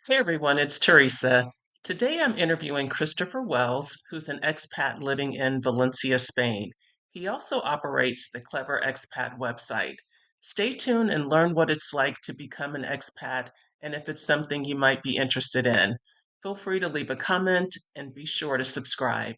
Hey everyone, it's Teresa. Today I'm interviewing Christopher Wells, who's an expat living in Valencia, Spain. He also operates the Clever Expat website. Stay tuned and learn what it's like to become an expat and if it's something you might be interested in. Feel free to leave a comment and be sure to subscribe.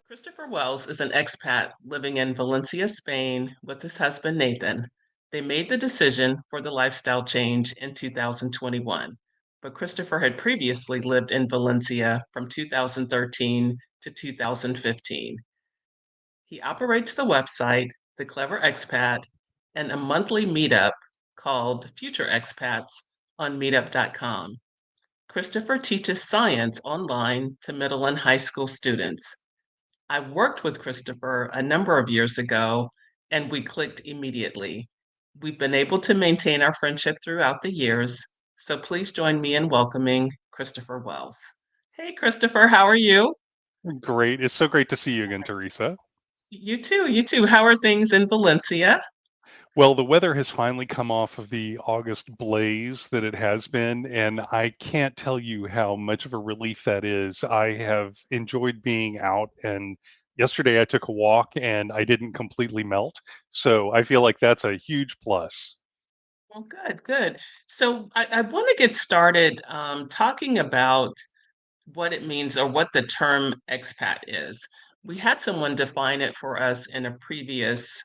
Christopher Wells is an expat living in Valencia, Spain, with his husband Nathan. They made the decision for the lifestyle change in 2021, but Christopher had previously lived in Valencia from 2013 to 2015. He operates the website, The Clever Expat, and a monthly meetup called Future Expats on meetup.com. Christopher teaches science online to middle and high school students. I worked with Christopher a number of years ago, and we clicked immediately. We've been able to maintain our friendship throughout the years, so please join me in welcoming Christopher Wells. Hey, Christopher, how are you? Great. It's so great to see you again, Teresa. You too, you too. How are things in Valencia? Well, the weather has finally come off of the August blaze that it has been, and I can't tell you how much of a relief that is. I have enjoyed being out, and yesterday I took a walk and I didn't completely melt. So I feel like that's a huge plus. Well, good, good. So I want to get started talking about what it means or what the term expat is. We had someone define it for us in a previous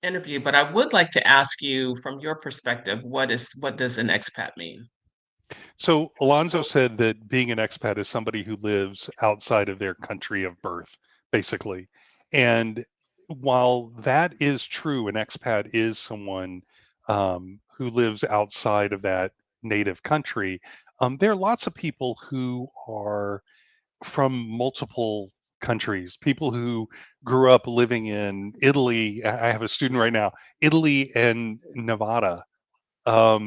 interview, but I would like to ask you from your perspective, what does an expat mean? So Alonzo said that being an expat is somebody who lives outside of their country of birth, basically. And while that is true, an expat is someone who lives outside of that native country. There are lots of people who are from multiple countries, people who grew up living in Italy. I have a student right now, Italy and Nevada, how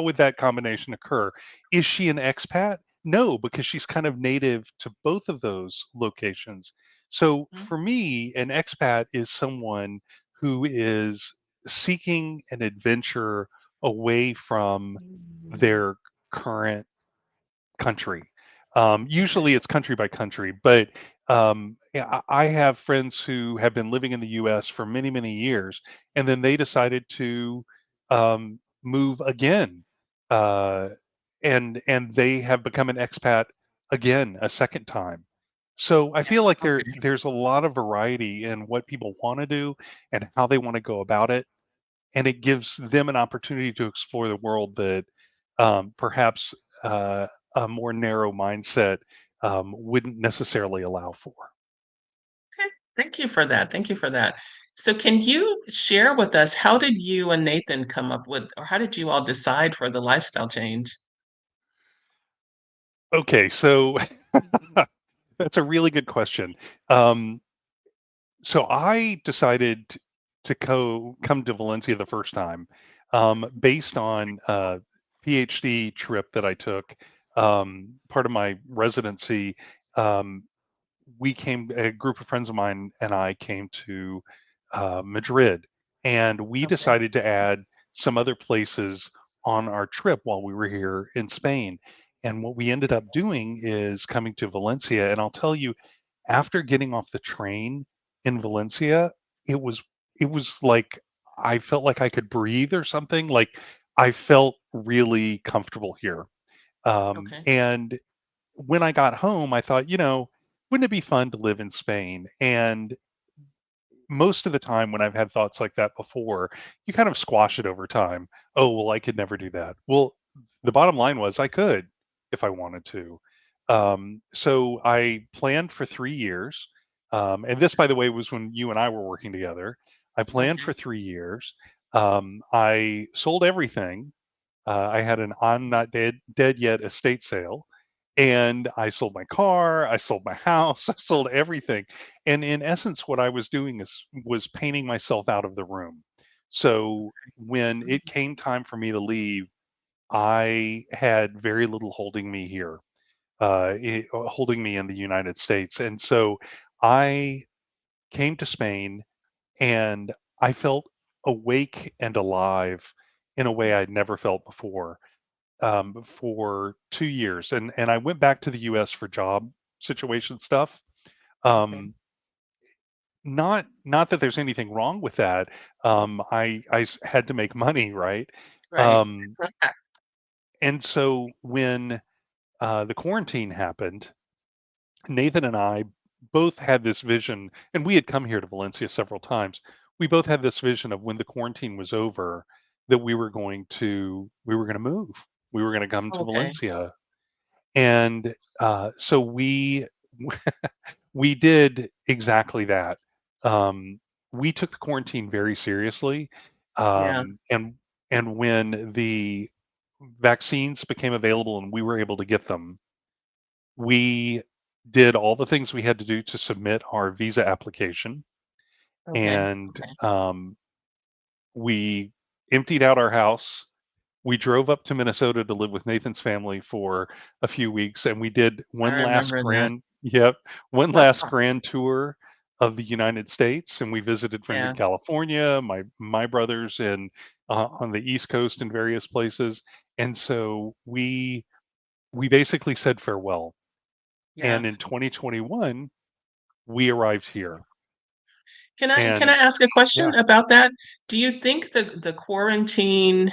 would that combination occur? Is she an expat? No, because she's kind of native to both of those locations. So for me, an expat is someone who is seeking an adventure away from Mhm. their current country. Okay. Usually it's country by country, but yeah, I have friends who have been living in the US for many, many years, and then they decided to move again. Uh, and they have become an expat again a second time. So I Yeah. feel like Okay. there's a lot of variety in what people want to do and how they want to go about it, and it gives them an opportunity to explore the world that perhaps uh, a more narrow mindset wouldn't necessarily allow for. Okay. Thank you for that. Thank you for that. So can you share with us how did you and Nathan come up with, or how did you all decide for the lifestyle change? Okay, so that's a really good question. Um, so I decided to come to Valencia the first time based on a PhD trip that I took. Part of my residency, um, a group of friends of mine and I came to Madrid, and we Okay. decided to add some other places on our trip while we were here in Spain. And what we ended up doing is coming to Valencia. And I'll tell you, after getting off the train in Valencia, it was it was like I felt like I could breathe or something. Like I felt really comfortable here. Okay. And when I got home, I thought, wouldn't it be fun to live in Spain? And most of the time when I've had thoughts like that before, you kind of squash it over time. Oh, well, I could never do that. Well, the bottom line was I could if I wanted to. So I planned for 3 years. And this, by the way, was when you and I were working together. I planned for Okay. 3 years. I sold everything. I had an I'm not dead yet estate sale, and I sold my car, I sold my house, I sold everything. And in essence, what I was doing was painting myself out of the room. So when it came time for me to leave, I had very little holding me here. holding me in the United States. And so I came to Spain, and I felt awake and alive in a way I'd never felt before, for 2 years. And I went back to the U.S. for job situation stuff. Okay. Um, not that there's anything wrong with that. Had to make money, right? Right. Um, and so when the quarantine happened, Nathan and I both had this vision, and we had come here to Valencia several times. We both had this vision of when the quarantine was over, that we were going to move. We were going to come to Okay. Valencia, and so we did exactly that. Um, we took the quarantine very seriously, Yeah. and when the vaccines became available and we were able to get them, we did all the things we had to do to submit our visa application, Okay. and Okay. we emptied out our house. We drove up to Minnesota to live with Nathan's family for a few weeks, and we did I remember that. one last grand tour of the United States, and we visited friends in Yeah. California, my brothers in on the East Coast in various places, and so we basically said farewell. Yeah. And in 2021, we arrived here, Can I and ask a yeah, question about that? Do you think the quarantine,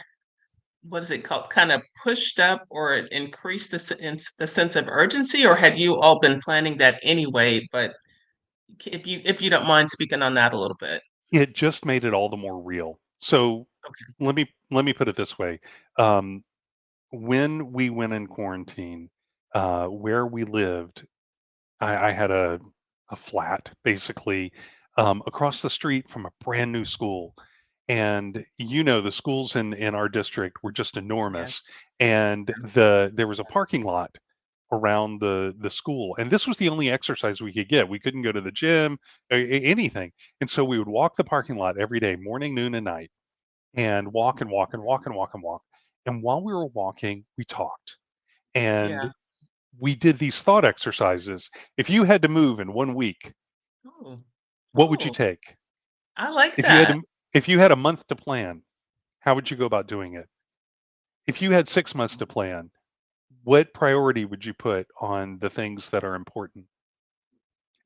what is it called, kind of pushed up or it increased the sense of urgency, or had you all been planning that anyway? But if you don't mind speaking on that a little bit. it just made it all the more real. So Okay. let me put it this way. Um, when we went in quarantine, where we lived, I had a flat basically across the street from a brand new school, and the schools in our district were just enormous, Yes. and there was a parking lot around the school, and this was the only exercise we could get. We couldn't go to the gym, anything, and so we would walk the parking lot every day, morning, noon, and night, and walk and walk and walk and walk and walk. And while we were walking, we talked, and Yeah. we did these thought exercises. If you had to move in 1 week, Oh. what would you Oh. take? I like If you had that. to, if you had a month to plan, how would you go about doing it? If you had 6 months to plan, what priority would you put on the things that are important?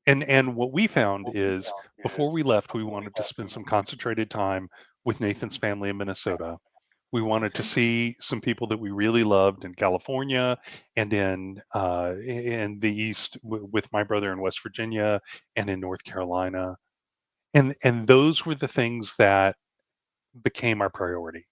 And what we found is before we left, we wanted to spend some concentrated time with Nathan's family in Minnesota. We wanted to Okay. see some people that we really loved in California and in the East with my brother in West Virginia and in North Carolina. And those were the things that became our priority.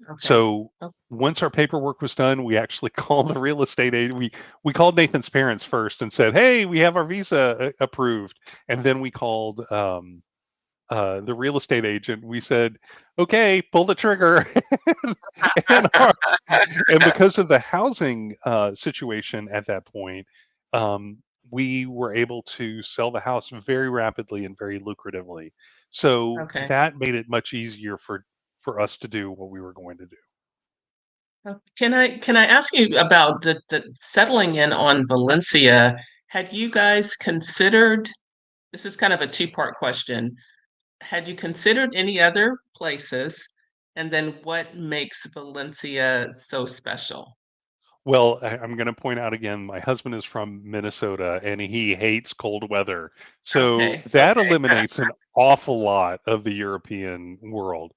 Okay. So Oh, once our paperwork was done, we actually called the real estate agent. We called Nathan's parents first and said, "Hey, we have our visa approved." And then we called the real estate agent. We said, "Okay, pull the trigger." and our, and because of the housing situation at that point, um, we were able to sell the house very rapidly and very lucratively. So okay. that made it much easier for us to do what we were going to do. Can I ask you about the settling in on Valencia? Had you guys considered, this is kind of a two-part question. Had you considered any other places? And then what makes Valencia so special? Well, I'm going to point out again, my husband is from Minnesota and he hates cold weather. So Okay, that okay, eliminates an awful lot of the European world.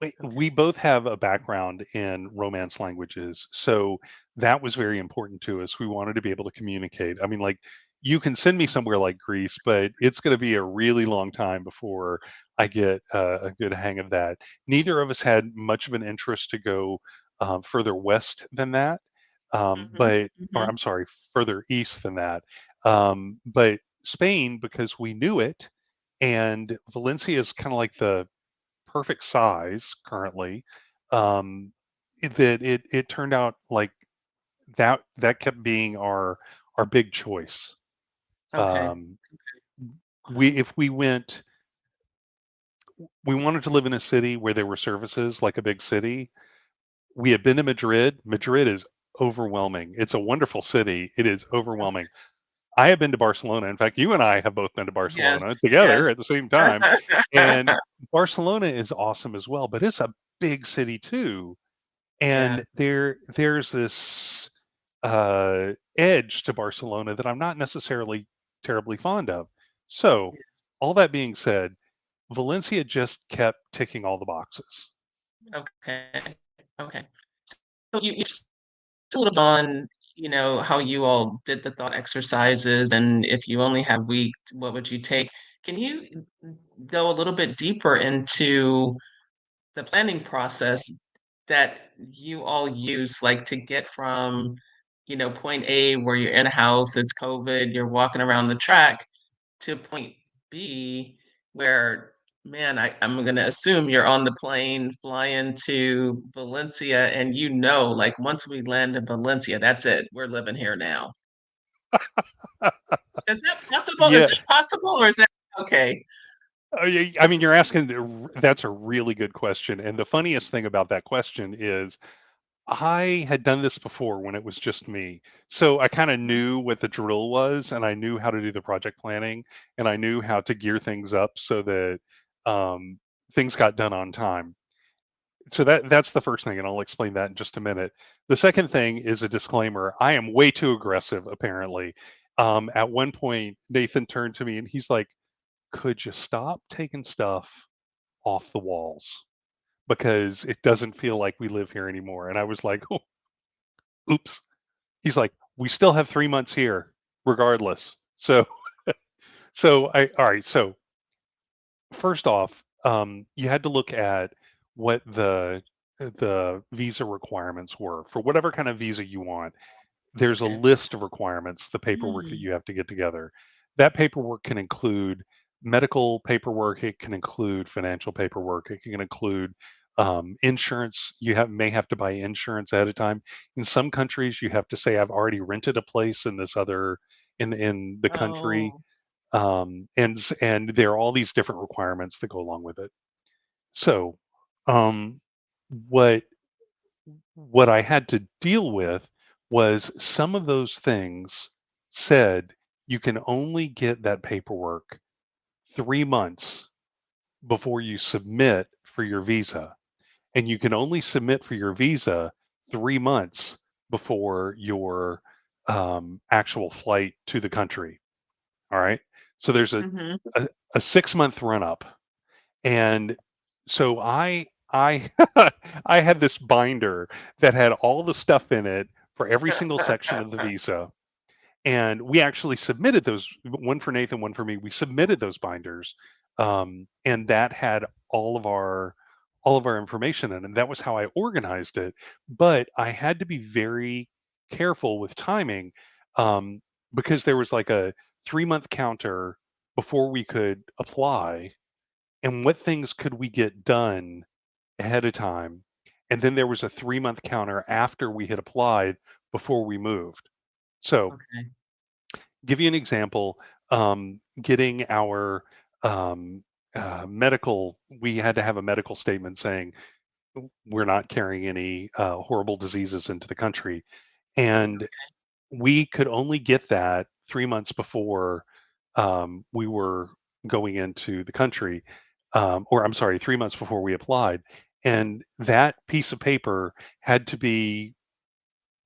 We okay. both have a background in Romance languages, so that was very important to us. We wanted to be able to communicate. I mean, like, you can send me somewhere like Greece, but it's going to be a really long time before I get a good hang of that. Neither of us had much of an interest to go further west than that, Mm-hmm, but or mm-hmm. I'm sorry, further east than that. But Spain, because we knew it, and Valencia is kind of like the perfect size currently, um, that it turned out like that kept being our big choice. Okay, Um, we if we went, we wanted to live in a city where there were services like a big city. We had been to Madrid. Madrid is overwhelming. It's a wonderful city. It is overwhelming. I have been to Barcelona. In fact, you and I have both been to Yes, Barcelona yes. together at the same time. And Barcelona is awesome as well, but it's a big city too. Yeah, And there's this edge to Barcelona that I'm not necessarily terribly fond of. So, all that being said, Valencia just kept ticking all the boxes. okay, okay. So you just a little bit on, how you all did the thought exercises, and if you only had a week, what would you take? Can you go a little bit deeper into the planning process that you all use, like to get from, point A where you're in a house, it's COVID, you're walking around the track, to point B where, man, I'm gonna assume you're on the plane flying to Valencia and like once we land in Valencia, that's it. We're living here now. Is that possible? Is Yeah, it possible or is that okay? I mean, you're asking. That's a really good question, and the funniest thing about that question is I had done this before when it was just me. So I kind of knew what the drill was and I knew how to do the project planning and I knew how to gear things up so that um, things got done on time. So that's the first thing, and I'll explain that in just a minute. The second thing is a disclaimer. I am way too aggressive, apparently. At one point, Nathan turned to me and he's like, "Could you stop taking stuff off the walls? Because it doesn't feel like we live here anymore." And I was like, "Oh, oops." He's like, "We still have 3 months here regardless." So all right, so first off, you had to look at what the visa requirements were for whatever kind of visa you want. There's a Okay. list of requirements, the paperwork that Mm. you have to get together. That paperwork can include medical paperwork, it can include financial paperwork, it can include insurance. You may have to buy insurance ahead of time. In some countries, you have to say, "I've already rented a place in this other in the country," Oh, and there are all these different requirements that go along with it. So, um, what what I had to deal with was some of those things said you can only get that paperwork 3 months before you submit for your visa. And you can only submit for your visa 3 months before your actual flight to the country. All right. So there's mhm. a, a 6 month run up. And so I I had this binder that had all the stuff in it for every single section of the visa. And we actually submitted those, one for Nathan, one for me. We submitted those binders, and that had all of our information in, it, and that was how I organized it. But I had to be very careful with timing, um, because there was like a 3 month counter before we could apply, and what things could we get done ahead of time, and then there was a 3 month counter after we had applied before we moved. So Okay. give you an example, getting our medical, we had to have a medical statement saying we're not carrying any horrible diseases into the country. And we could only get that 3 months before we were going into the country, or I'm sorry, 3 months before we applied. And that piece of paper had to be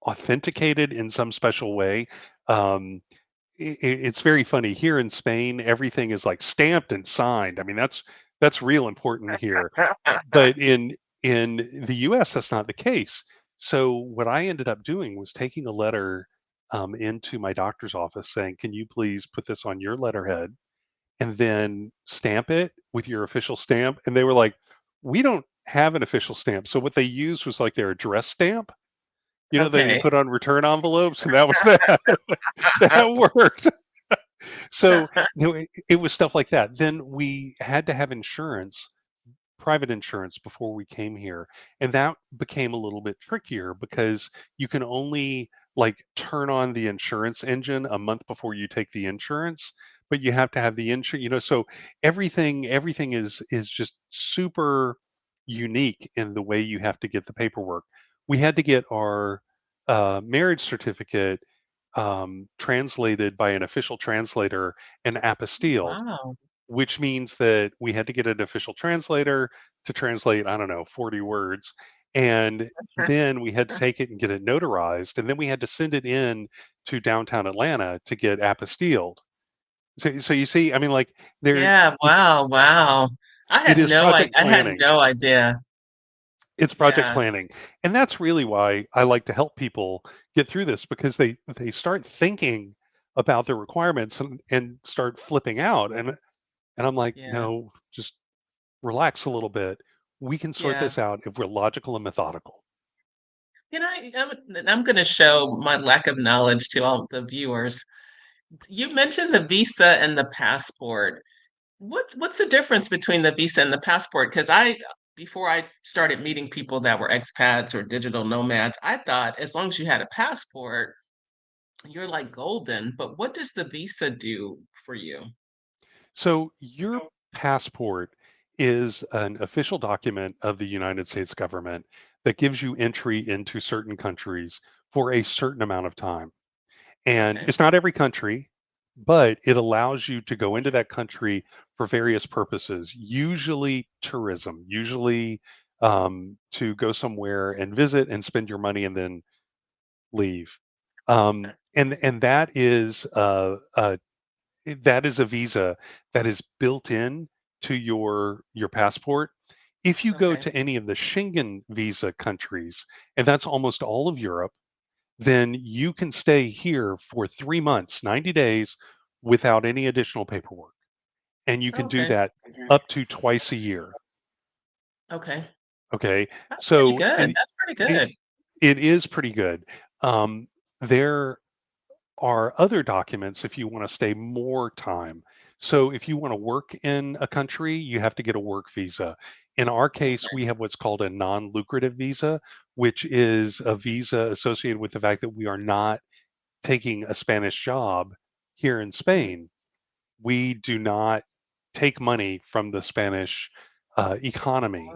authenticated in some special way. Um, it's very funny here in Spain. Everything is like stamped and signed. I mean, that's real important here. But in the U.S., that's not the case. So what I ended up doing was taking a letter into my doctor's office saying, "Can you please put this on your letterhead and then stamp it with your official stamp?" And they were like, "We don't have an official stamp." So what they used was like their address stamp, that you Okay. put on return envelopes, and that was that. That worked. So, it was stuff like that. Then we had to have insurance, private insurance, before we came here, and that became a little bit trickier because you can only like turn on the insurance engine a month before you take the insurance, but you have to have the insurance, so everything is just super unique in the way you have to get the paperwork. We had to get our marriage certificate translated by an official translator and apostilled, Wow. which means that we had to get an official translator to translate, I don't know, 40 words. And then we had to take it and get it notarized. And then we had to send it in to downtown Atlanta to get apostilled. So you see, I mean, like there, Yeah, wow, wow. it is project I had planning. no idea. It's project Yeah, planning. And that's really why I like to help people get through this because they start thinking about their requirements and start flipping out. And I'm like, yeah, no, just relax a little bit. We can sort yeah. this out if we're logical and methodical. I'm going to show my lack of knowledge to all the viewers. You mentioned the visa and the passport. What's the difference between the visa and the passport? Because before I started meeting people that were expats or digital nomads, I thought as long as you had a passport, you're like golden. But what does the visa do for you? So your passport is an official document of the United States government that gives you entry into certain countries for a certain amount of time. And Okay, it's not every country, but it allows you to go into that country for various purposes, usually tourism, usually to go somewhere and visit and spend your money and then leave. And that is a visa that is built in to your passport. If you go okay. to any of the Schengen visa countries, and that's almost all of Europe, then you can stay here for 3 months, 90 days without any additional paperwork. And you can do Okay. that up to twice a year. Okay. Okay. That's pretty So good. and That's pretty it, good. it is pretty good. There are other documents if you want to stay more time. So if you want to work in a country, you have to get a work visa. In our case, Okay. we have what's called a non-lucrative visa, which is a visa associated with the fact that we are not taking a Spanish job here in Mhm. Spain. We do not take money from the Spanish economy,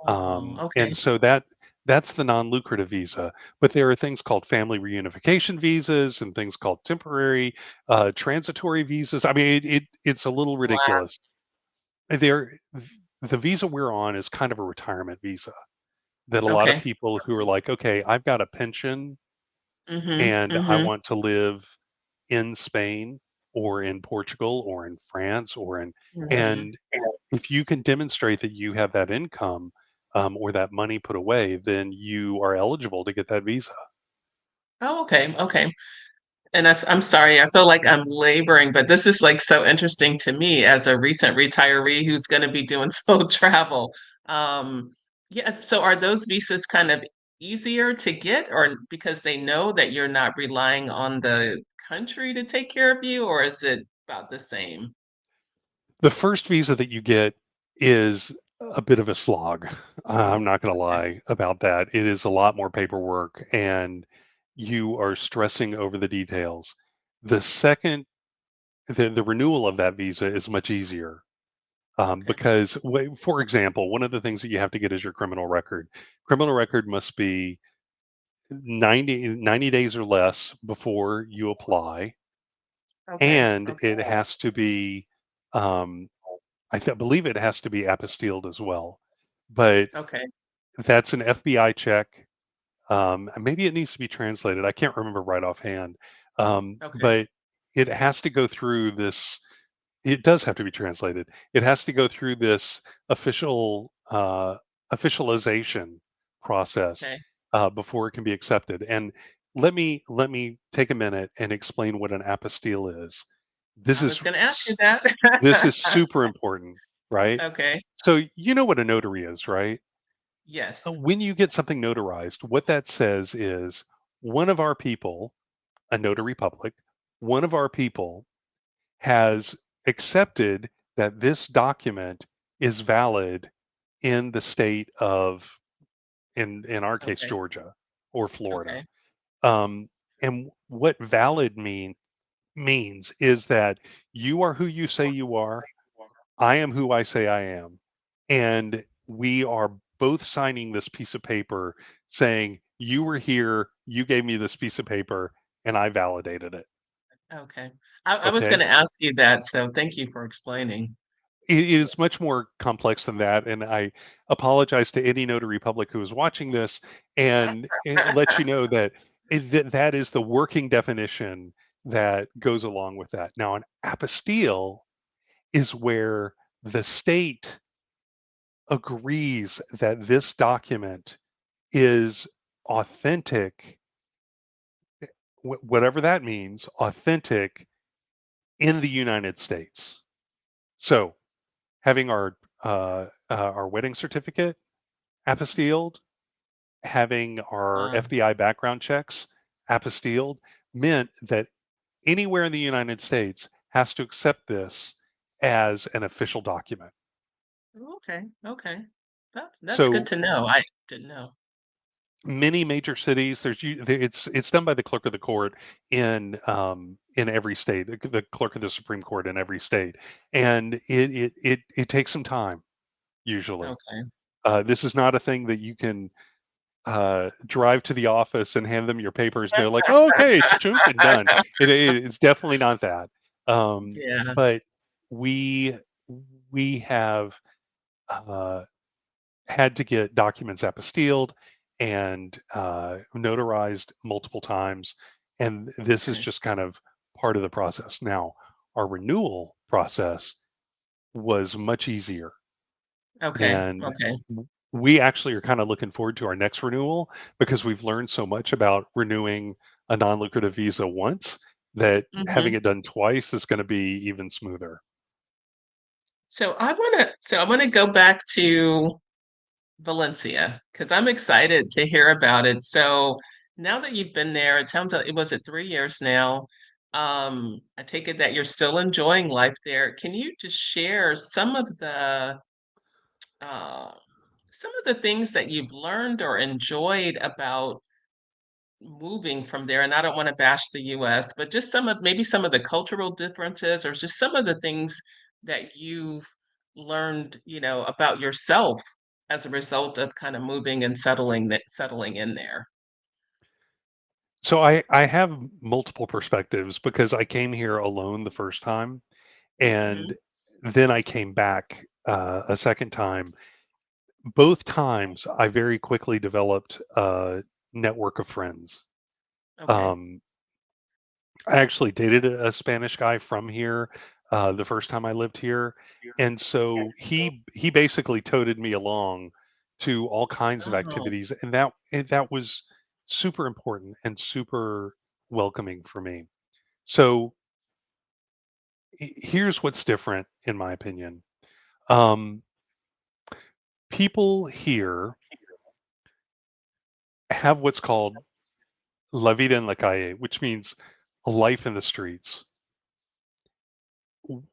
Oh, and okay. so that's the non-lucrative visa. But there are things called family reunification visas and things called temporary transitory visas. I mean, it's a little Wow. ridiculous. There, the visa we're on is kind of a retirement visa that a lot of Okay. people who are like, okay, I've got a pension Mm-hmm. and I Mm-hmm. want to live in Spain or in Portugal or in France or in Mm-hmm. and if you can demonstrate that you have that income or that money put away, then you are eligible to get that visa. Oh, okay. Okay. And I'm sorry, I feel like I'm laboring, but this is like so interesting to me as a recent retiree who's going to be doing solo travel. Um, yeah, so are those visas kind of easier to get, or because they know that you're not relying on the country to take care of you, or is it about the same? The first visa that you get is a bit of a slog. I'm not going to Okay. lie about that. It is a lot more paperwork and you are stressing over the details. The second, the renewal of that visa is much easier. Okay. Because, for example, one of the things that you have to get is your criminal record. Criminal record must be 90 days or less before you apply, Okay. and Okay. it has to be, um, believe it has to be apostilled as well. But Okay. that's an FBI check. Maybe it needs to be translated. I can't remember right offhand. Okay. But it has to go through this. It does have to be translated. It has to go through this official officialization process Okay. before it can be accepted. And let me take a minute and explain what an apostille is. This I was is going to ask you s- this that. is super important, right? Okay. So you know what a notary is, right? Yes. When you get something notarized, what that says is one of our people, a notary public, one of our people has accepted that this document is valid in the state of in our case Okay. Georgia or Florida. Okay. Um, and what valid means is that you are who you say you are. I am who I say I am. And we are both signing this piece of paper saying You were here, you gave me this piece of paper, and I validated it. Okay. I was Okay. gonna ask you that, so thank you for explaining. It is much more complex than that, and I apologize to any notary public who is watching this, and let you know that that is the working definition that goes along with that. Now, an apostille is where the state agrees that this document is authentic, whatever that means, authentic in the United States. So, having our wedding certificate apostilled, having our Uh, FBI background checks apostilled, meant that anywhere in the United States has to accept this as an official document. okay, okay. That's good So to know. I didn't know. many major cities, it's done by the clerk of the court in every state, the clerk of the Supreme Court in every state, and it takes some time usually. Okay. This is not a thing that you can drive to the office and hand them your papers, and they're like, "Oh, okay, chunk and done." It's definitely not that. Yeah, But we we have uh, had to get documents apostilled and notarized multiple times, and this is okay. just kind of part of the process. Now, our renewal process was much easier, Okay, and okay. we actually are kind of looking forward to our next renewal because we've learned so much about renewing a non-lucrative visa once that having Mhm. it done twice is going to be even smoother. So I wanna go back to Valencia because I'm excited to hear about it. So now that you've been there, it sounds like it was it 3 years now. I take it that you're still enjoying life there. Can you just share uh, some of the things that you've learned or enjoyed about moving from there? And I don't want to bash the US, but just some of the cultural differences or just some of the things that you've learned, about yourself as a result of kind of moving and settling in there. So I have multiple perspectives because I came here alone the first time, and Hmm. then I came back a second time. Both times, I very quickly developed a network of friends. Okay. Um, I actually dated a Spanish guy from here the first time I lived here, and so he basically toted me along to all kinds of Oh, activities, and that was super important and super welcoming for me. So here's what's different, in my opinion. Um, People here have what's called la vida en la calle, which means a life in the streets.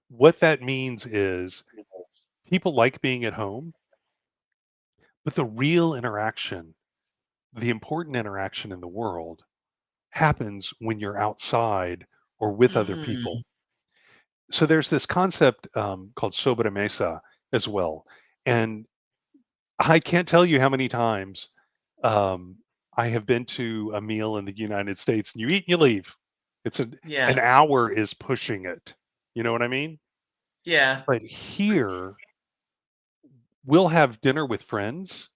What that means is people like being at home, but the real interaction, the important interaction in the world, happens when you're outside or with other mm, people. So there's this concept called sobremesa as well. And I can't tell you how many times um, I have been to a meal in the United States and you eat and you leave. An yeah, hour is pushing it. You know what I mean? yeah. But here, we'll have dinner with friends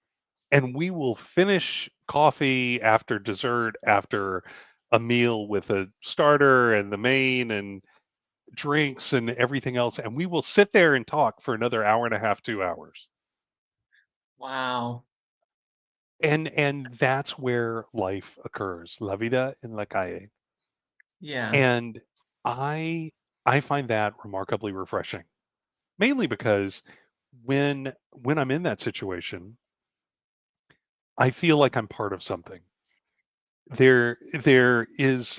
and we will finish coffee after dessert after a meal with a starter and the main and drinks and everything else, and we will sit there and talk for another hour and a half, 2 hours, Wow. and that's where life occurs, la vida en la calle. Yeah. And I find that remarkably refreshing, mainly because when I'm in that situation, I feel like I'm part of something. There is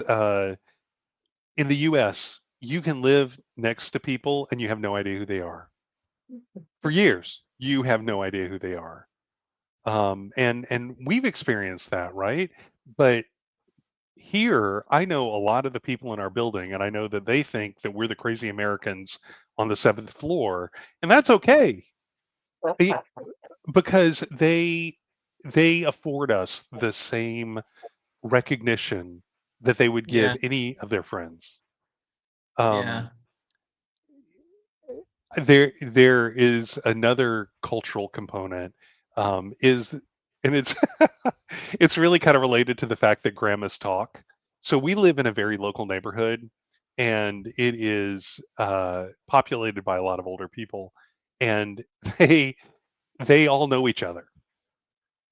in the US, you can live next to people and you have no idea who they are. For years, you have no idea who they are. And we've experienced that, right? But here, I know a lot of the people in our building, and I know that they think that we're the crazy Americans on the seventh floor, and that's okay. Be- because they afford us the same recognition that they would Yeah. give any of their friends. Yeah. Um, there is another cultural component, is and it's it's really kind of related to the fact that grandmas talk. So we live in a very local neighborhood, and it is populated by a lot of older people, and they they all know each other.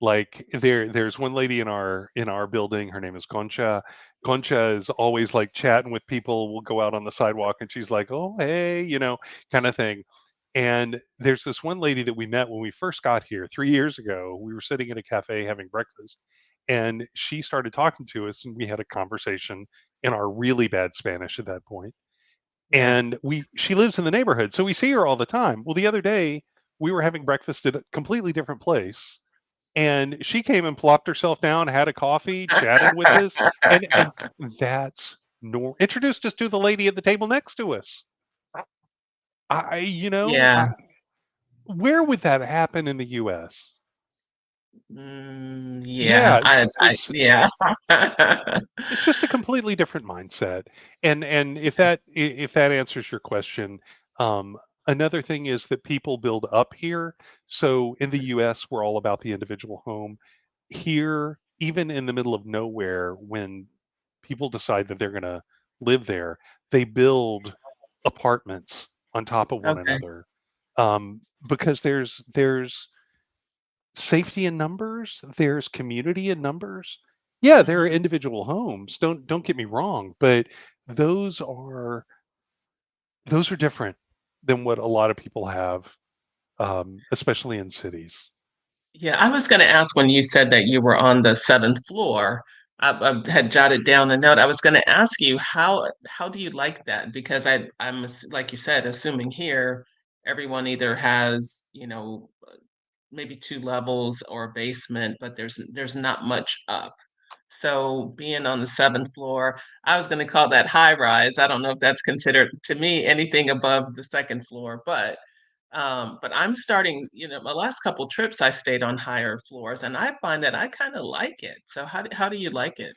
Like there's one lady in our building, her name is Concha. Concha is always like chatting with people. We'll go out on the sidewalk and she's like, "Oh, hey," kind of thing. And there's this one lady that we met when we first got here 3 years ago. We were sitting in a cafe having breakfast, and she started talking to us, and we had a conversation in our really bad Spanish at that point. Yeah. And we she lives in the neighborhood, so we see her all the time. Well, the other day we were having breakfast at a completely different place, and she came and plopped herself down, had a coffee, chatted with us, and that's introduced us to the lady at the table next to us. I you know, Yeah. I where would that happen in the US? Yeah. Yeah, Yeah. it's just a completely different mindset. And if that answers your question, um, another thing is that people build up here. So in the US, we're all about the individual home. Here, even in the middle of nowhere, when people decide that they're going to live there, they build apartments on top of one Okay. another, because there's safety in numbers, there's community in numbers. Yeah, there are Hmm. individual homes, don't get me wrong, but those are those are different than what a lot of people have, especially in cities. Yeah, I was going to ask when you said that you were on the seventh floor. I had jotted down the note. I was going to ask you how do you like that? Because like you said, assuming here everyone either has maybe two levels or a basement, but there's not much up. So being on the seventh floor, I was going to call that high rise. I don't know if that's considered to me anything above the second floor, but I'm starting, my last couple trips I stayed on higher floors and I find that I kind of like it. So how do you like it?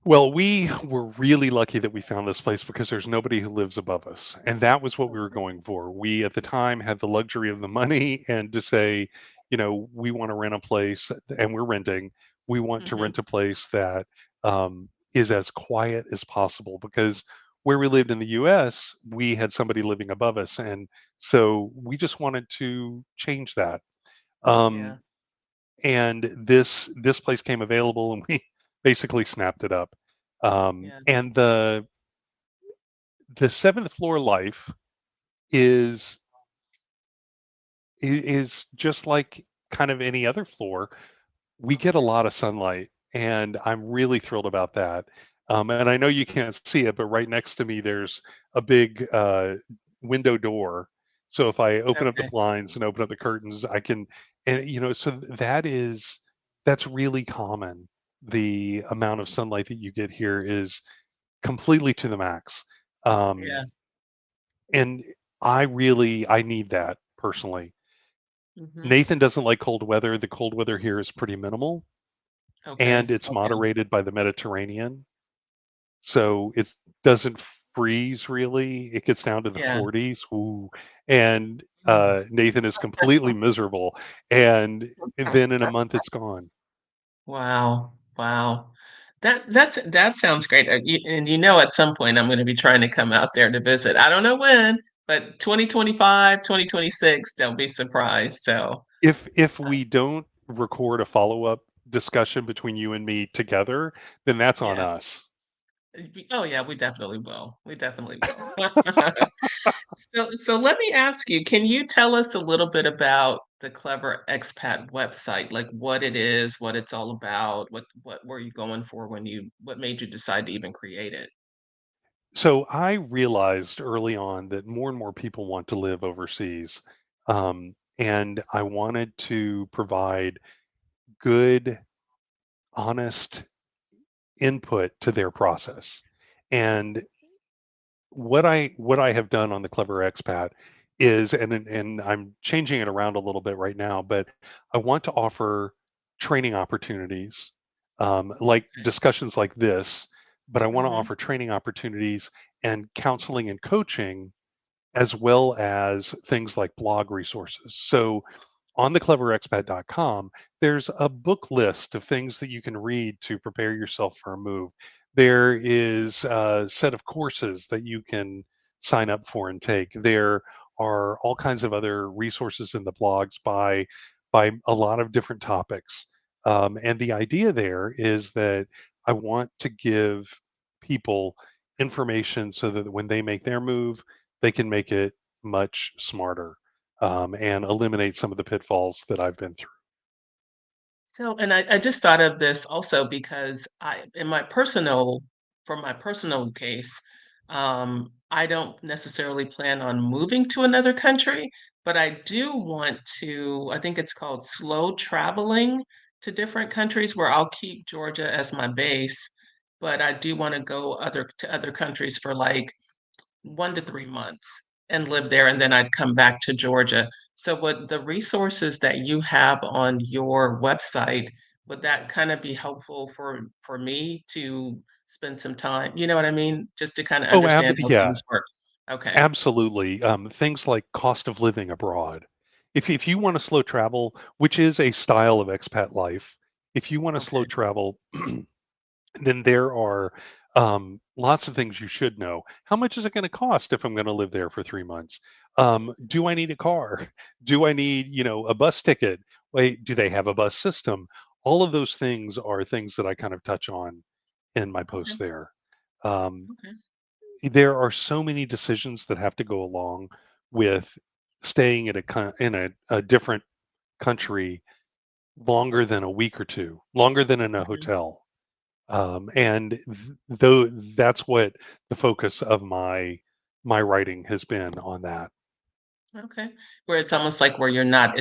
Well, we were really lucky that we found this place because there's nobody who lives above us. And that was what we were going for. We, at the time, had the luxury of the money and to say, we want to rent a place and we're renting. We want to Hmm. rent a place that is as quiet as possible because where we lived in the US, we had somebody living above us. And so we just wanted to change that. Um, Yeah, and this place came available and we basically snapped it up. yeah, And the seventh floor life is is just like kind of any other floor. We get a lot of sunlight, and I'm really thrilled about that. And I know you can't see it, but right next to me there's a big window door. So if I open up the okay, blinds and open up the curtains, I can, and so that's really common. The amount of sunlight that you get here is completely to the max. yeah, Um, and I need that personally. hmm, Nathan doesn't like cold weather. The cold weather here is pretty minimal, okay, and it's okay, moderated by the Mediterranean. So it doesn't freeze really. It gets down to the yeah. 40s. Ooh. And Mm. Nathan is completely miserable. And then in a month it's gone. Wow, wow. That sounds great. And at some point I'm going to be trying to come out there to visit. I don't know when, but 2025, 2026, don't be surprised. So, If uh, we don't record a follow-up discussion between you and me together, then that's on yeah. us. Oh yeah, we definitely will. We definitely will. So let me ask you, can you tell us a little bit about the Clever Expat website? Like what it is, what it's all about, what were you going for what made you decide to even create it? So I realized early on that more and more people want to live overseas. And I wanted to provide good, honest input to their process. And what I have done on the Clever Expat is, and I'm changing it around a little bit right now, but I want to offer training opportunities, like discussions like this, but I want to Mm-hmm. offer training opportunities and counseling and coaching as well as things like blog resources. So on thecleverexpat.com, there's a book list of things that you can read to prepare yourself for a move. There is a set of courses that you can sign up for and take. There are all kinds of other resources in the blogs by a lot of different topics. And the idea there is that I want to give people information so that when they make their move, they can make it much smarter, and eliminate some of the pitfalls that I've been through. So, and I just thought of this also because for my personal case, I don't necessarily plan on moving to another country, but I do want to, I think it's called slow traveling to different countries where I'll keep Georgia as my base, but I do want to go to other countries for like 1 to 3 months and live there, and then I'd come back to Georgia. So would the resources that you have on your website, would that kinda be helpful for me to spend some time, you know what I mean? Just to kinda Oh, understand how yeah, things work. Okay, absolutely. Things like cost of living abroad. If you want to slow travel, which is a style of expat life, if you want to slow okay, travel, then there are lots of things you should know. How much is it going to cost if I'm going to live there for 3 months? Do I need a car? Do I need, a bus ticket? Wait, do they have a bus system? All of those things are things that I kind of touch on in my okay, post there. Um, okay, there are so many decisions that have to go along with staying at a different country longer than a week or two, longer than in a mhm. hotel. And though that's what the focus of my writing has been on that. Okay. Where it's almost like where you're not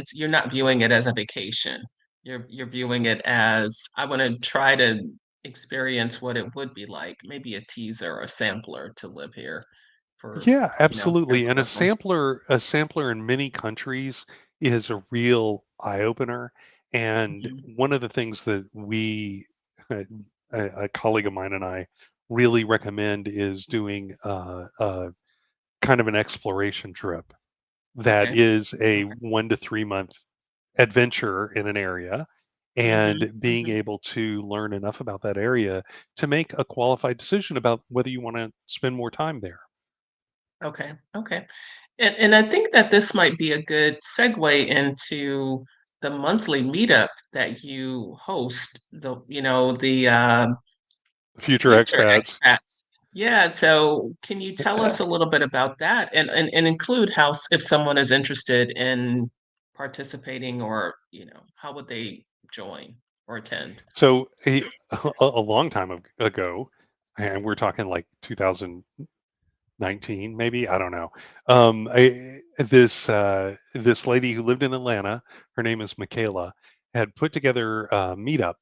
viewing it as a vacation. You're viewing it as, I wanna try to experience what it would be like, maybe a teaser or a sampler to live here for, Yeah, as absolutely. a And a local. sampler, a sampler in many countries is a real eye opener. And Mhm. one of the things that a, a colleague of mine and I really recommend is doing a kind of an exploration trip that Okay. is a Okay. 1 to 3 month adventure in an area Mhm. and being Mhm. able to learn enough about that area to make a qualified decision about whether you want to spend more time there. Okay. Okay. And I think that this might be a good segue into the monthly meetup that you host, the Future future expats. expats. Yeah, so can you tell us a little bit about that and include if someone is interested in participating or, how would they join or attend? So a long time ago, and we're talking like 2019, maybe, I don't know. This lady who lived in Atlanta, her name is Michaela, had put together a meetup,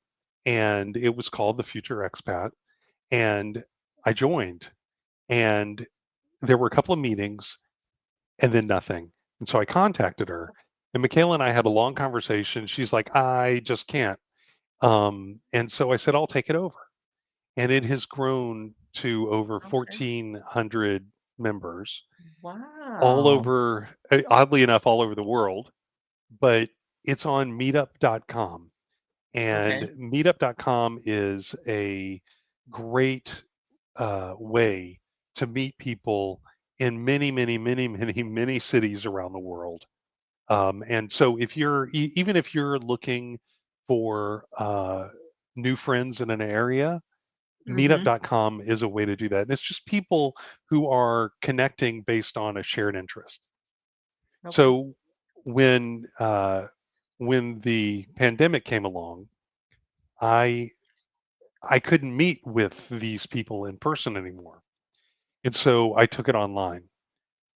and it was called the Future Expat. And I joined, and there were a couple of meetings, and then nothing. And so I contacted her, and Michaela and I had a long conversation. She's like, I just can't. And so I said, I'll take it over. And it has grown to over Okay. 1,400 members all Wow. over, oddly enough, all over the world. But it's on meetup.com. And Okay. meetup.com is a great way to meet people in many, many, many, many, many cities around the world. And so if even if you're looking for new friends in an area, Mhm. meetup.com is a way to do that. And it's just people who are connecting based on a shared interest. Okay. So when when the pandemic came along, I I couldn't meet with these people in person anymore. And so I took it online.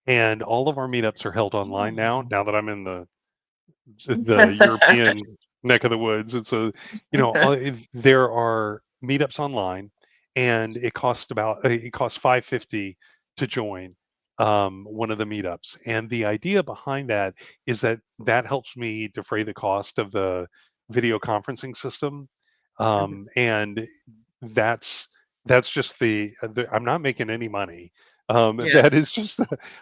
And all of our meetups are held online now, Oh. now that I'm in the European neck of the woods. And so, there are meetups online, and it costs 550 to join one of the meetups. And the idea behind that is that helps me defray the cost of video conferencing system, Mhm. and that's just the I'm not making any money. Yes, That is just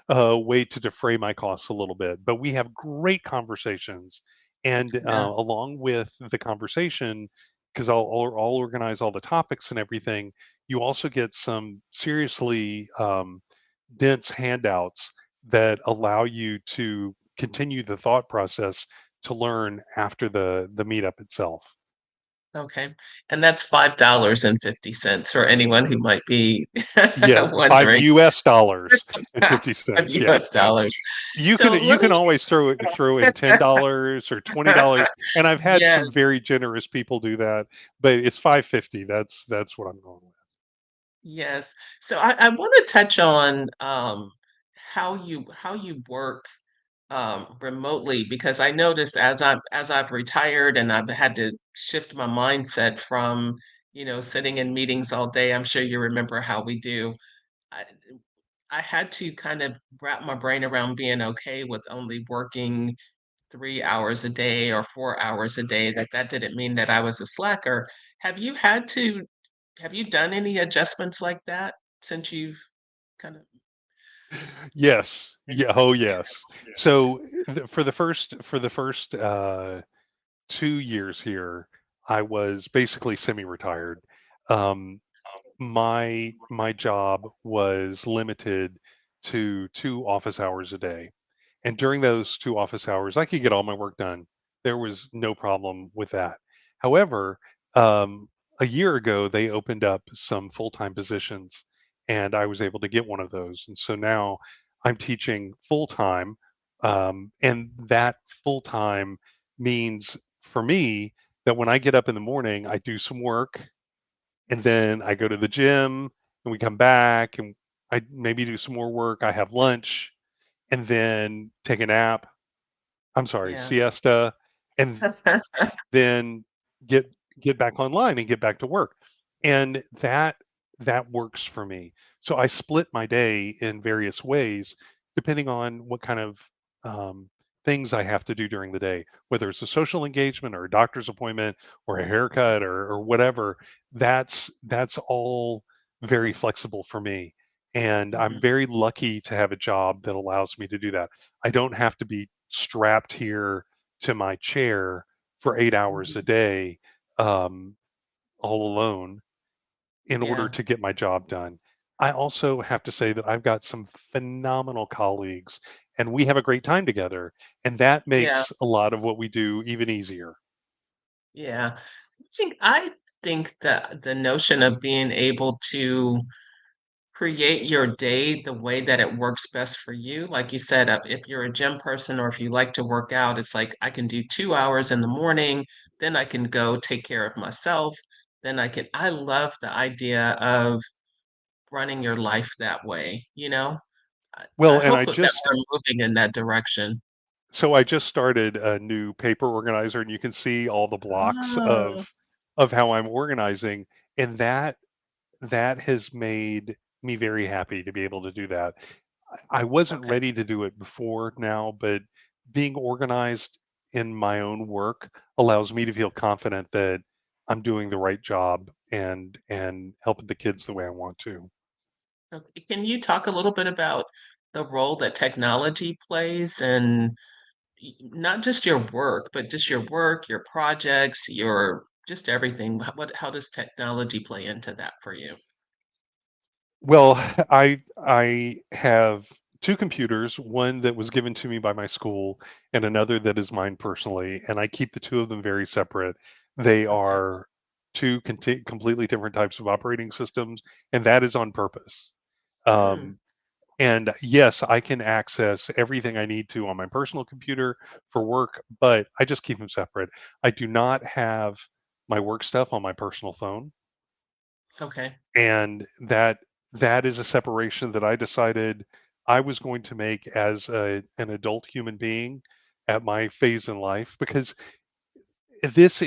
a way to defray my costs a little bit. But we have great conversations, and yeah, along with the conversation, because I'll organize all the topics and everything. You also get some seriously dense handouts that allow you to continue the thought process to learn after the meetup itself. okay, and that's $5.50 for anyone who might be Yeah, five wondering. US and 50 Of cents. Yeah. US dollars. You So you let can me always throw in $10 or $20, and I've had some Yes, very generous people do that, but it's 5.50. That's what I'm going with. yes. So I wanna touch on, how you work, remotely because I noticed as I've retired and I've had to shift my mindset from, sitting in meetings all day, I'm sure you remember how we do. I I had to kind of wrap my brain around being okay with only working 3 hours a day or 4 hours a day, that didn't mean that I was a slacker. Have you had to have you done any adjustments like that since you've kind of Yes. Yeah. Oh, yes. So for the first 2 years here, I was basically semi-retired. Um, my job was limited to 2 office hours a day, and during those 2 office hours I could get all my work done. There was no problem with that. However, um, a year ago they opened up some full-time positions, and I was able to get one of those, and so now I'm teaching full-time, and that full-time means for me that when I get up in the morning I do some work, and then I go to the gym, and we come back, and I maybe do some more work. I have lunch, and then take a nap. I'm sorry, Yeah. siesta, and then get get back online and get back to work. And that works for me. So I split my day in various ways depending on what kind of um, things I have to do during the day, whether it's a social engagement or a doctor's appointment or a haircut or whatever. That's all very flexible for me. And I'm Mhm, very lucky to have a job that allows me to do that. I don't have to be strapped here to my chair for 8 hours a mhm. day, um, all alone in order Yeah, to get my job done. I also have to say that I've got some phenomenal colleagues, and we have a great time together, and that yeah, makes a lot of what we do even easier. yeah. I think that the notion of being able to create your day the way that it works best for you, like you said, if you're a gym person or if you like to work out, it's like I can do 2 hours in the morning, then I can go take care of myself, then I love the idea of running your life that way, you know? I Well, and hope that we're moving in that direction. I just started a new paper organizer, and you can see all the blocks Oh, of how I'm organizing, and that has made me very happy to be able to do that. I wasn't okay. ready to do it before now, but being organized in my own work allows me to feel confident that I'm doing the right job and helping the kids the way I want to. Okay. Can you talk a little bit about the role that technology plays in not just your work, but just your work, your projects, your just everything? How does technology play into that for you? Well, I have two computers, one that was given to me by my school and another that is mine personally, and I keep the two of them very separate. They Okay. are two completely different types of operating systems, and that is on purpose. Hmm. Um, and yes, I can access everything I need to on my personal computer for work, but I just keep them separate. I do not have my work stuff on my personal phone, Okay. and that is a separation that I decided I was going to make as an adult human being at my phase in life, because this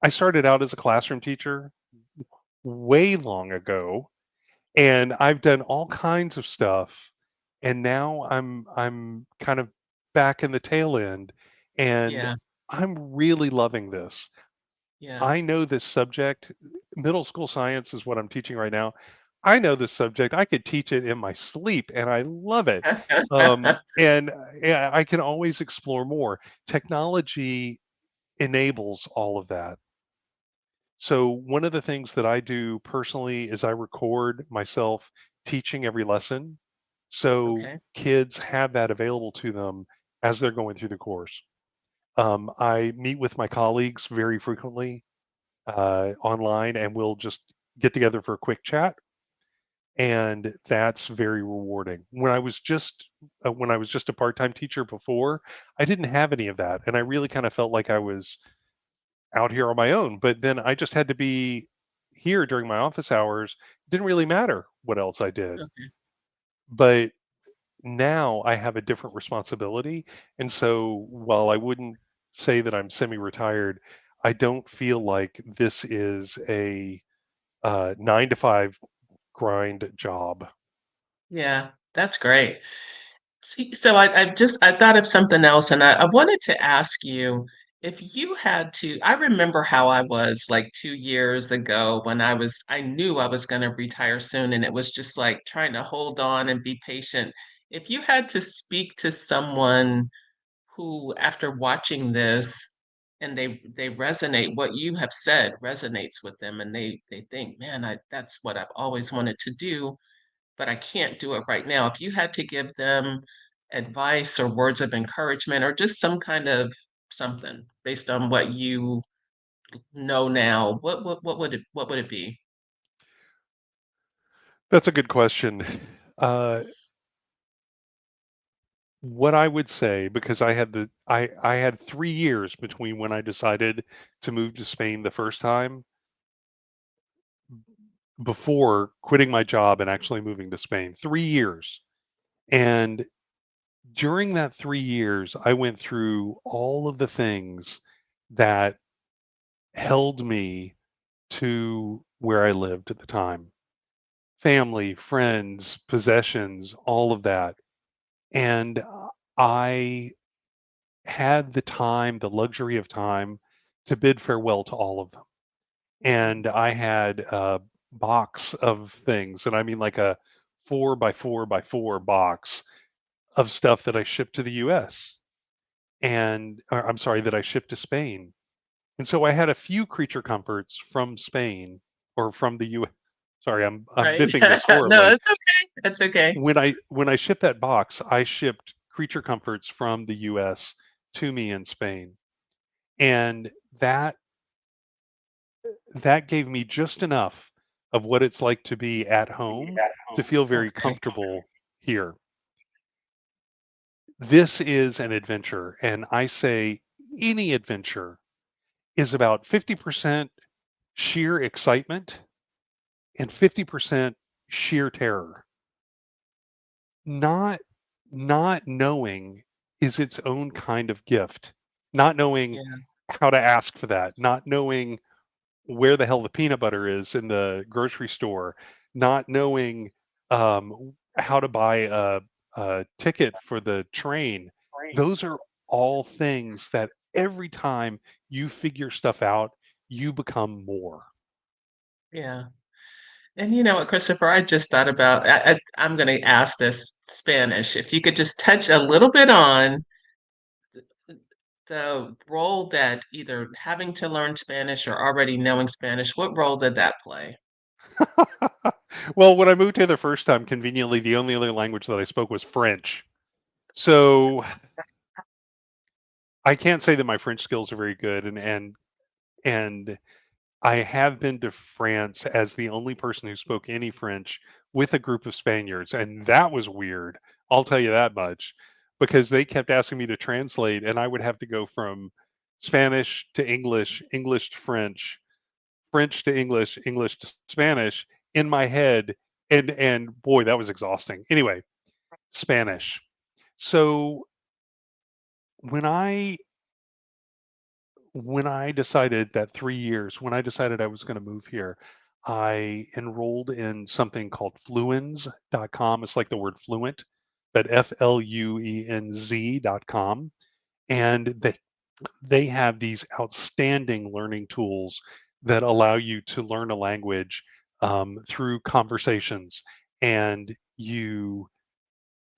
I started out as a classroom teacher way long ago, and I've done all kinds of stuff, and now I'm kind of back in the tail end, and Yeah. I'm really loving this. Yeah. I know this subject. Middle school science is what I'm teaching right now. I know this subject. I could teach it in my sleep, and I love it. And yeah, I can always explore more. Technology enables all of that. So one of the things that I do personally is I record myself teaching every lesson, so Okay. kids have that available to them as they're going through the course. I meet with my colleagues very frequently online, and we'll just get together for a quick chat, and that's very rewarding. When I was just a part-time teacher before, I didn't have any of that, and I really kind of felt like I was out here on my own. But then I just had to be here during my office hours. Didn't really matter what else I did. Okay. But now I have a different responsibility. And so while I wouldn't say that I'm semi-retired, I don't feel like this is a 9 to 5 grind job. Yeah, that's great. See, so I thought of something else, and I wanted to ask you if you had to. I remember how I was like 2 years ago when I knew I was going to retire soon, and it was just like trying to hold on and be patient. If you had to speak to someone who, after watching this, and they resonate, what you have said resonates with them, and they think, man, that's what I've always wanted to do, but I can't do it right now. If you had to give them advice or words of encouragement or just some kind of something based on what you know now, what would it be? That's a good question. Uh, what I would say, because I had 3 years between when I decided to move to Spain the first time before quitting my job and actually moving to Spain. 3 years. And during that 3 years, I went through all of the things that held me to where I lived at the time: family, friends, possessions, all of that. And I had the time, the luxury of time to bid farewell to all of them. And I had a box of things, and I mean like a 4 by 4 by 4 box of stuff that I shipped to the US, or I'm sorry, that I shipped to Spain. And so I had a few creature comforts from Spain or from the US. Sorry, I'm Right? biffing this No, horribly. it's okay. It's okay. When I shipped that box, I shipped creature comforts from the US to me in Spain. And that that gave me just enough of what it's like to be at home to feel very Okay. comfortable here. This is an adventure, and I say any adventure is about 50% sheer excitement and 50% sheer terror. Not not knowing is its own kind of gift. Not knowing Yeah. how to ask for that, not knowing where the hell the peanut butter is in the grocery store, not knowing how to buy a ticket for the train. Those are all things that every time you figure stuff out, you become more. Yeah. And you know what, Christopher, I just thought about I'm going to ask this Spanish. If you could just touch a little bit on the role that either having to learn Spanish or already knowing Spanish, what role did that play? Well, when I moved here the first time, conveniently, the only other language that I spoke was French. So I can't say that my French skills are very good, and I have been to France as the only person who spoke any French with a group of Spaniards, and that was weird. I'll tell you that much, because they kept asking me to translate, and I would have to go from Spanish to English, English to French, French to English, English to Spanish in my head, and boy, that was exhausting. Anyway, Spanish. So when I decided that 3 years, when I decided I was going to move here, I enrolled in something called fluenz.com. It's like the word fluent, but fluenz.com. And They have these outstanding learning tools that allow you to learn a language through conversations. And you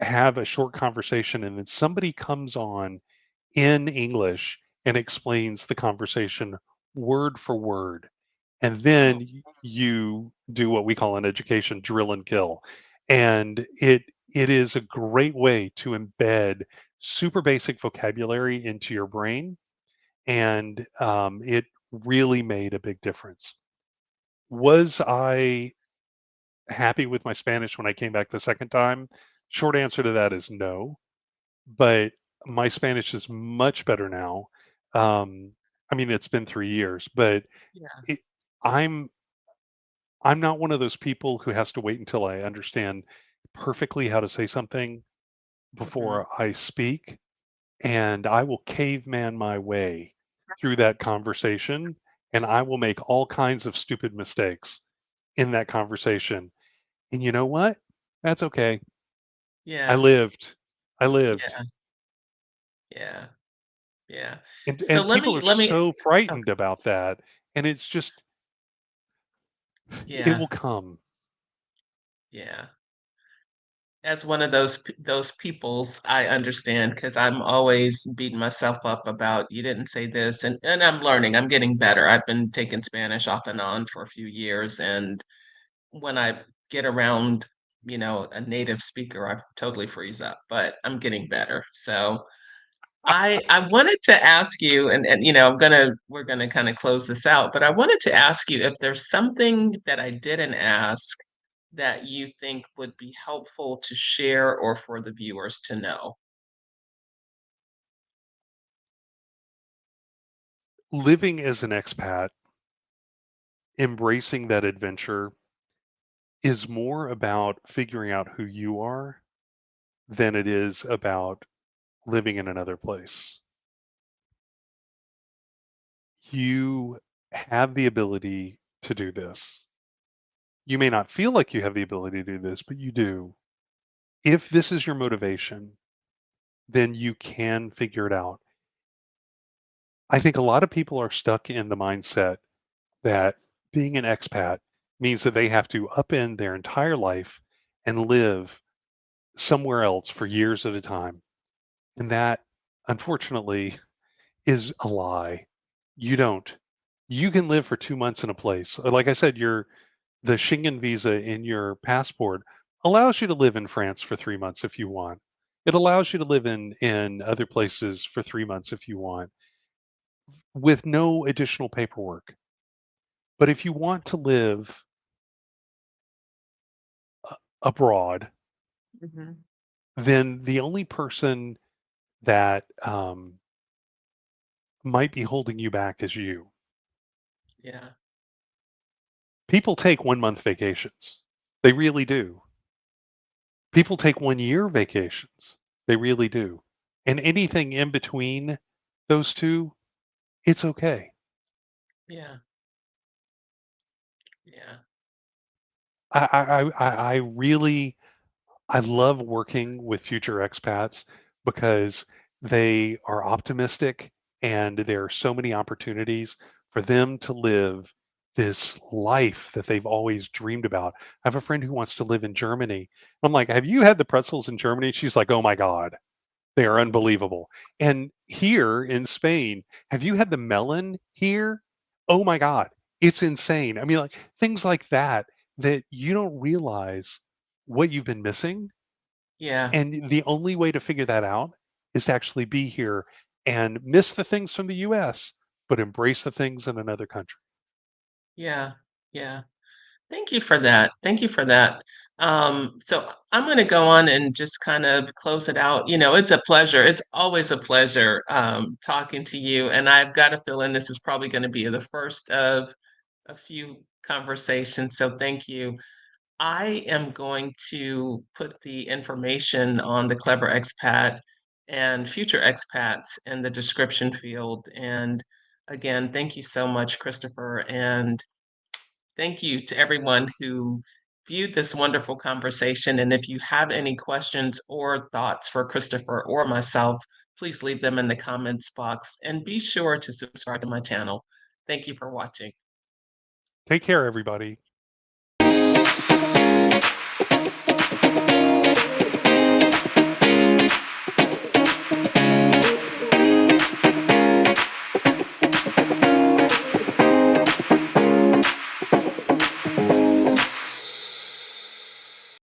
have a short conversation, and then somebody comes on in English and explains the conversation word for word. And then Oh, you do what we call in education drill and kill. And it is a great way to embed super basic vocabulary into your brain, and it really made a big difference. Was I happy with my Spanish when I came back the second time? Short answer to that is no, but my Spanish is much better now. Um, I mean, it's been 3 years, but yeah. it, I'm I'm not one of those people who has to wait until I understand perfectly how to say something Mhm. before I speak, and I will caveman my way through that conversation, and I will make all kinds of stupid mistakes in that conversation. And you know what? That's okay. I Yeah. lived. I lived. Yeah. Yeah. Yeah. So And people are let me so okay. frightened about that, and it's just it Yeah. will come. Yeah. As one of those peoples, I understand because I'm always beating myself up about you didn't say this, and I'm learning. I'm getting better. I've been taking Spanish off and on for a few years, and when I get around, a native speaker, I totally freeze up. But I'm getting better. So I wanted to ask you, and we're gonna kind of close this out, but I wanted to ask you if there's something that I didn't ask that you think would be helpful to share or for the viewers to know. Living as an expat, embracing that adventure is more about figuring out who you are than it is about living in another place. You have the ability to do this. You may not feel like you have the ability to do this, but you do. If this is your motivation, then you can figure it out. I think a lot of people are stuck in the mindset that being an expat means that they have to upend their entire life and live somewhere else for years at a time. And that, unfortunately, is a lie. You don't. You can live for 2 months in a place. Like I said, the Schengen visa in your passport allows you to live in France for 3 months if you want. It allows you to live in other places for 3 months if you want, with no additional paperwork. But if you want to live abroad, Mhm. then the only person that might be holding you back is you. Yeah. People take 1 month vacations. They really do. People take 1 year vacations. They really do. And anything in between those two, it's okay. Yeah. Yeah. I really I love working with future expats because they are optimistic, and there are so many opportunities for them to live this life that they've always dreamed about. I have a friend who wants to live in Germany. I'm like, "Have you had the pretzels in Germany?" She's like, "Oh my God, they are unbelievable." And here in Spain, have you had the melon here? Oh my God, it's insane. I mean, like things like that that you don't realize what you've been missing, Yeah. and the only way to figure that out is to actually be here and miss the things from the US, but embrace the things in another country. Yeah. Yeah. Thank you for that. Thank you for that. So I'm going to go on and just kind of close it out. It's a pleasure. It's always a pleasure talking to you. And I've got a feeling this is probably going to be the first of a few conversations. So thank you. I am going to put the information on the Clever Expat and future expats in the description field. And again, thank you so much, Christopher. And thank you to everyone who viewed this wonderful conversation. And if you have any questions or thoughts for Christopher or myself, please leave them in the comments box and be sure to subscribe to my channel. Thank you for watching. Take care, everybody.